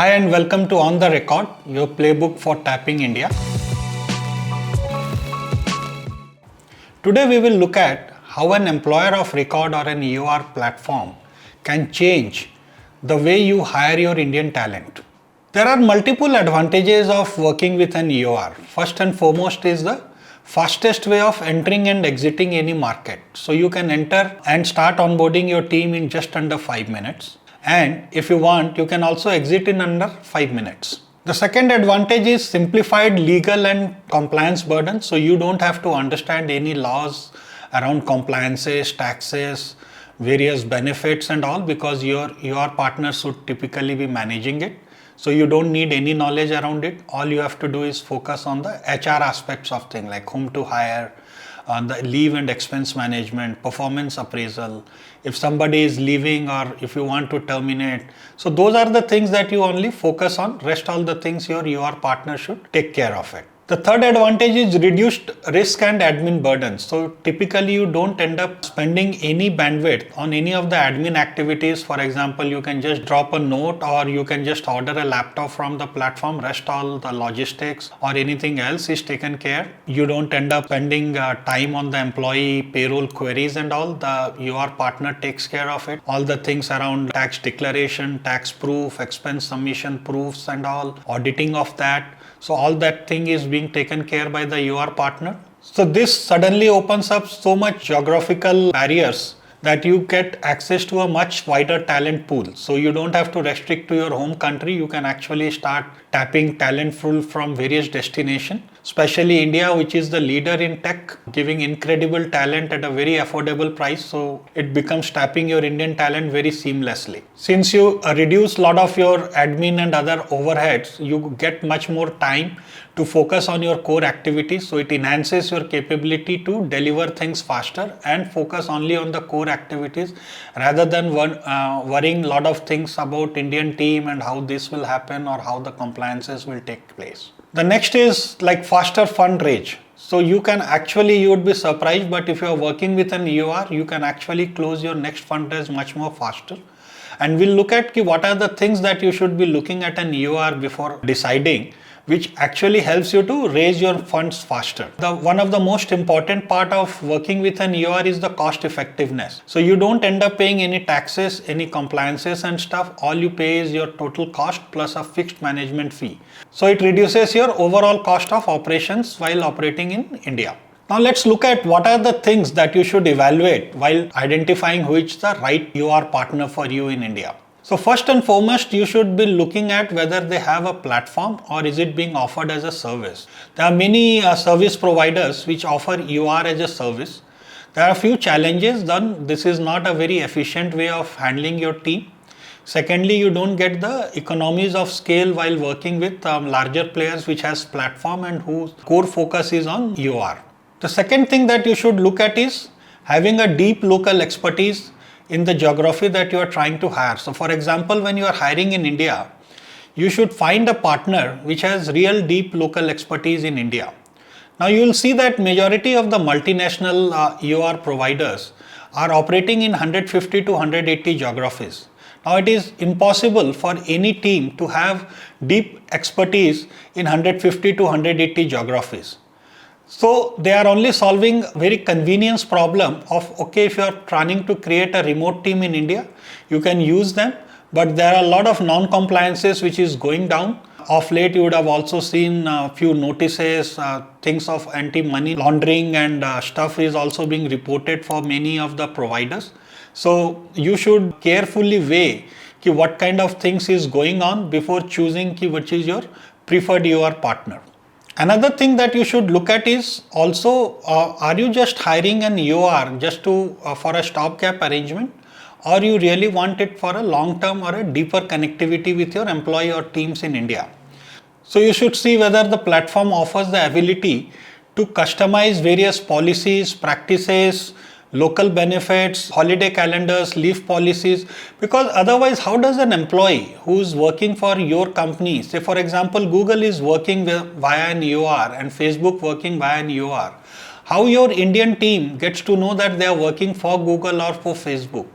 Hi and welcome to On the Record, your playbook for tapping India. Today we will look at how an employer of record or an EoR platform can change the way you hire your Indian talent. There are multiple advantages of working with an EoR. First and foremost is the fastest way of entering and exiting any market. So you can enter and start onboarding your team in just under 5 minutes. And if you want, you can also exit in under 5 minutes. The second advantage is simplified legal and compliance burden. So you don't have to understand any laws around compliances, taxes, various benefits and all, because your partner should typically be managing it. So you don't need any knowledge around it. All you have to do is focus on the HR aspects of things like whom to hire, the leave and expense management, performance appraisal, if somebody is leaving or if you want to terminate. So those are the things that you only focus on. Rest all the things your EoR partner should take care of it. The third advantage is reduced risk and admin burdens. So typically you don't end up spending any bandwidth on any of the admin activities. For example, you can just drop a note or you can just order a laptop from the platform. Rest all the logistics or anything else is taken care. You don't end up spending time on the employee payroll queries and all. The EoR partner takes care of it. All the things around tax declaration, tax proof, expense submission proofs and all, auditing of that. So all that thing is being taken care by the EoR partner. So this suddenly opens up so much geographical barriers that you get access to a much wider talent pool. So you don't have to restrict to your home country. You can actually start tapping talent pool from various destinations, especially India, which is the leader in tech, giving incredible talent at a very affordable price. So it becomes tapping your Indian talent very seamlessly. Since you reduce a lot of your admin and other overheads, you get much more time to focus on your core activities. So it enhances your capability to deliver things faster and focus only on the core activities rather than worrying a lot of things about Indian team and how this will happen or how the compliances will take place. The next is like faster fundraise. So you would be surprised, but if you are working with an EoR, you can actually close your next fundraise much more faster. And we'll look at what are the things that you should be looking at an EoR before deciding, which actually helps you to raise your funds faster. One of the most important part of working with an EoR is the cost effectiveness. So you don't end up paying any taxes, any compliances and stuff. All you pay is your total cost plus a fixed management fee. So it reduces your overall cost of operations while operating in India. Now let's look at what are the things that you should evaluate while identifying which is the right EoR partner for you in India. So first and foremost, you should be looking at whether they have a platform or is it being offered as a service. There are many service providers which offer EoR as a service. There are a few challenges. Then this is not a very efficient way of handling your team. Secondly, you don't get the economies of scale while working with larger players which has platform and whose core focus is on EoR. The second thing that you should look at is having a deep local expertise in the geography that you are trying to hire. So for example, when you are hiring in India, you should find a partner which has real deep local expertise in India. Now you will see that majority of the multinational EoR providers are operating in 150 to 180 geographies. Now it is impossible for any team to have deep expertise in 150 to 180 geographies. So they are only solving very convenience problem of, okay, if you are trying to create a remote team in India, you can use them, but there are a lot of non-compliances which is going down. Of late, you would have also seen a few notices, things of anti-money laundering and stuff is also being reported for many of the providers. So you should carefully weigh what kind of things is going on before choosing which is your preferred EoR partner. Another thing that you should look at is also, are you just hiring an EoR just for a stopgap arrangement, or you really want it for a long-term or a deeper connectivity with your employee or teams in India? So you should see whether the platform offers the ability to customize various policies, practices, local benefits, holiday calendars, leave policies, because otherwise how does an employee who is working for your company, say for example Google is working via an EoR and Facebook working via an EoR, how your Indian team gets to know that they are working for Google or for Facebook?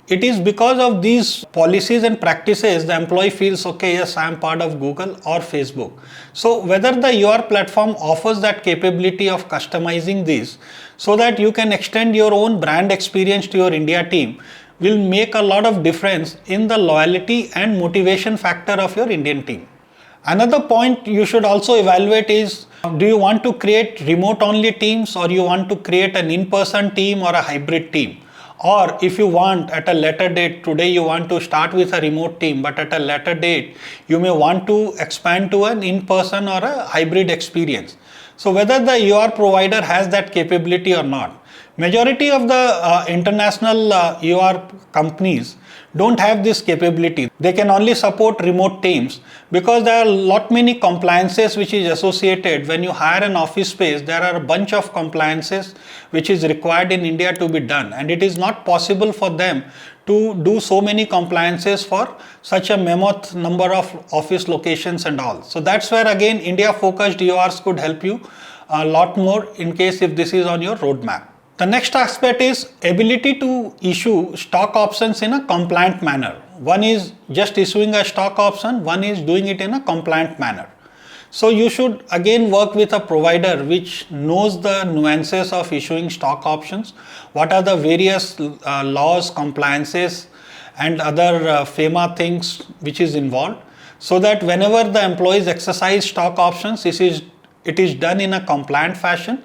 It is because of these policies and practices the employee feels, okay, yes, I am part of Google or Facebook. So whether the EoR platform offers that capability of customizing this so that you can extend your own brand experience to your India team will make a lot of difference in the loyalty and motivation factor of your Indian team. Another point you should also evaluate is, do you want to create remote only teams, or you want to create an in-person team or a hybrid team? Or if you want at a later date, today you want to start with a remote team, but at a later date you may want to expand to an in-person or a hybrid experience. So whether the EoR provider has that capability or not. Majority of the international EoR companies don't have this capability. They can only support remote teams because there are lot many compliances which is associated. When you hire an office space, there are a bunch of compliances which is required in India to be done, and it is not possible for them to do so many compliances for such a mammoth number of office locations and all. So that's where again India focused EoRs could help you a lot more in case if this is on your roadmap. The next aspect is ability to issue stock options in a compliant manner. One is just issuing a stock option, one is doing it in a compliant manner. So you should again work with a provider which knows the nuances of issuing stock options, what are the various laws, compliances and other FEMA things which is involved, so that whenever the employees exercise stock options, it is done in a compliant fashion,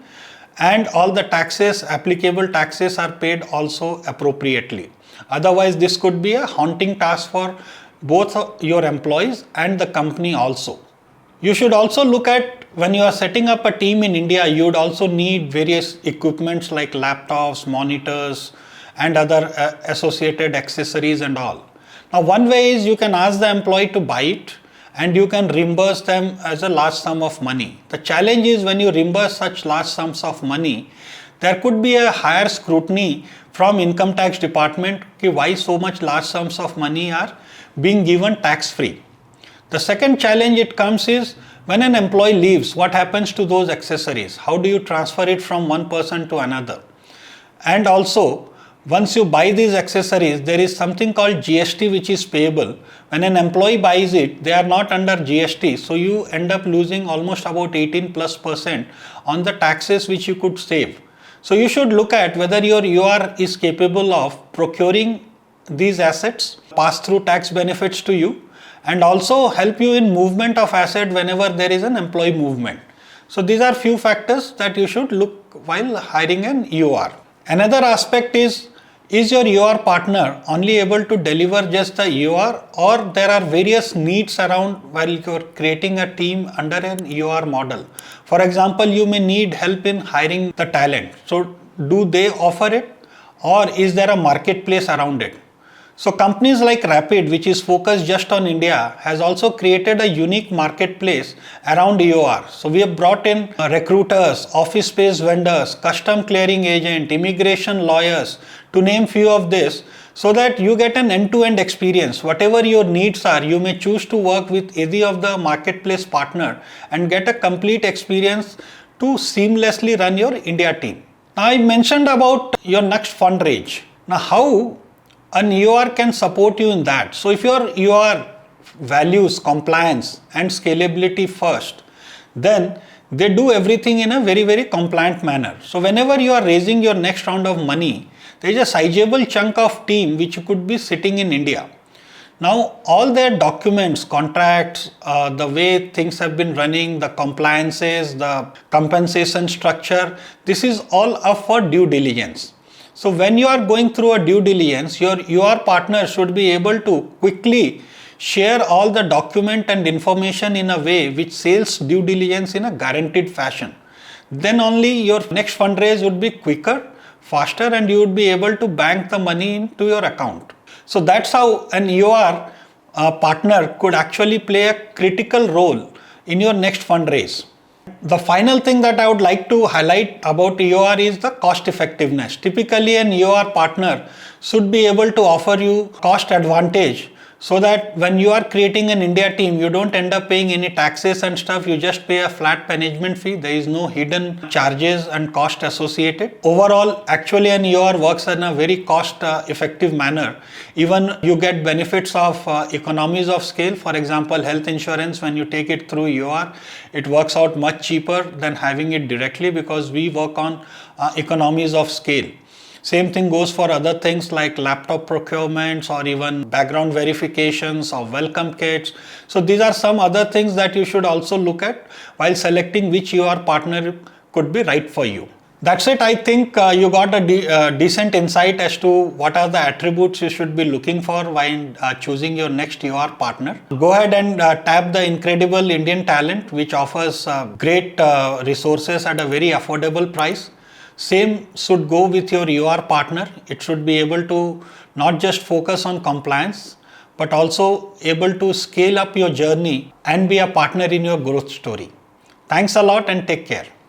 and all the taxes, applicable taxes are paid also appropriately. Otherwise, this could be a haunting task for both your employees and the company also. You should also look at, when you are setting up a team in India, you would also need various equipments like laptops, monitors and other associated accessories and all. Now one way is you can ask the employee to buy it and you can reimburse them as a large sum of money. The challenge is when you reimburse such large sums of money, there could be a higher scrutiny from income tax department why so much large sums of money are being given tax free. The second challenge it comes is when an employee leaves, what happens to those accessories? How do you transfer it from one person to another? And also, once you buy these accessories, there is something called GST which is payable. When an employee buys it, they are not under GST. So you end up losing almost about 18+% on the taxes which you could save. So you should look at whether your EoR is capable of procuring these assets, pass through tax benefits to you, and also help you in movement of asset whenever there is an employee movement. So these are few factors that you should look while hiring an EoR. Another aspect is your EoR partner only able to deliver just the EoR, or there are various needs around while you are creating a team under an EoR model? For example, you may need help in hiring the talent. So do they offer it, or is there a marketplace around it? So companies like Rapid, which is focused just on India, has also created a unique marketplace around EoR. So we have brought in recruiters, office space vendors, custom clearing agent, immigration lawyers, to name few of this, so that you get an end-to-end experience. Whatever your needs are, you may choose to work with any of the marketplace partner and get a complete experience to seamlessly run your India team. Now I mentioned about your next fundraise. Now how an EoR can support you in that. So if your EoR values compliance and scalability first, then they do everything in a very, very compliant manner. So whenever you are raising your next round of money, there is a sizable chunk of team which could be sitting in India. Now all their documents, contracts, the way things have been running, the compliances, the compensation structure, this is all up for due diligence. So when you are going through a due diligence, your EoR partner should be able to quickly share all the document and information in a way which sails due diligence in a guaranteed fashion. Then only your next fundraise would be quicker, faster, and you would be able to bank the money into your account. So that's how an EoR partner could actually play a critical role in your next fundraise. The final thing that I would like to highlight about EoR is the cost effectiveness. Typically an EoR partner should be able to offer you cost advantage so that when you are creating an India team, you don't end up paying any taxes and stuff. You just pay a flat management fee. There is no hidden charges and cost associated. Overall, actually an EoR works in a very cost effective manner. Even you get benefits of economies of scale. For example, health insurance, when you take it through EoR, it works out much cheaper than having it directly, because we work on economies of scale. Same thing goes for other things like laptop procurements or even background verifications or welcome kits. So these are some other things that you should also look at while selecting which EoR partner could be right for you. That's it. I think you got a decent insight as to what are the attributes you should be looking for while choosing your next EoR partner. Go ahead and tap the incredible Indian Talent, which offers great resources at a very affordable price. Same should go with your EoR partner. It should be able to not just focus on compliance, but also able to scale up your journey and be a partner in your growth story. Thanks a lot and take care.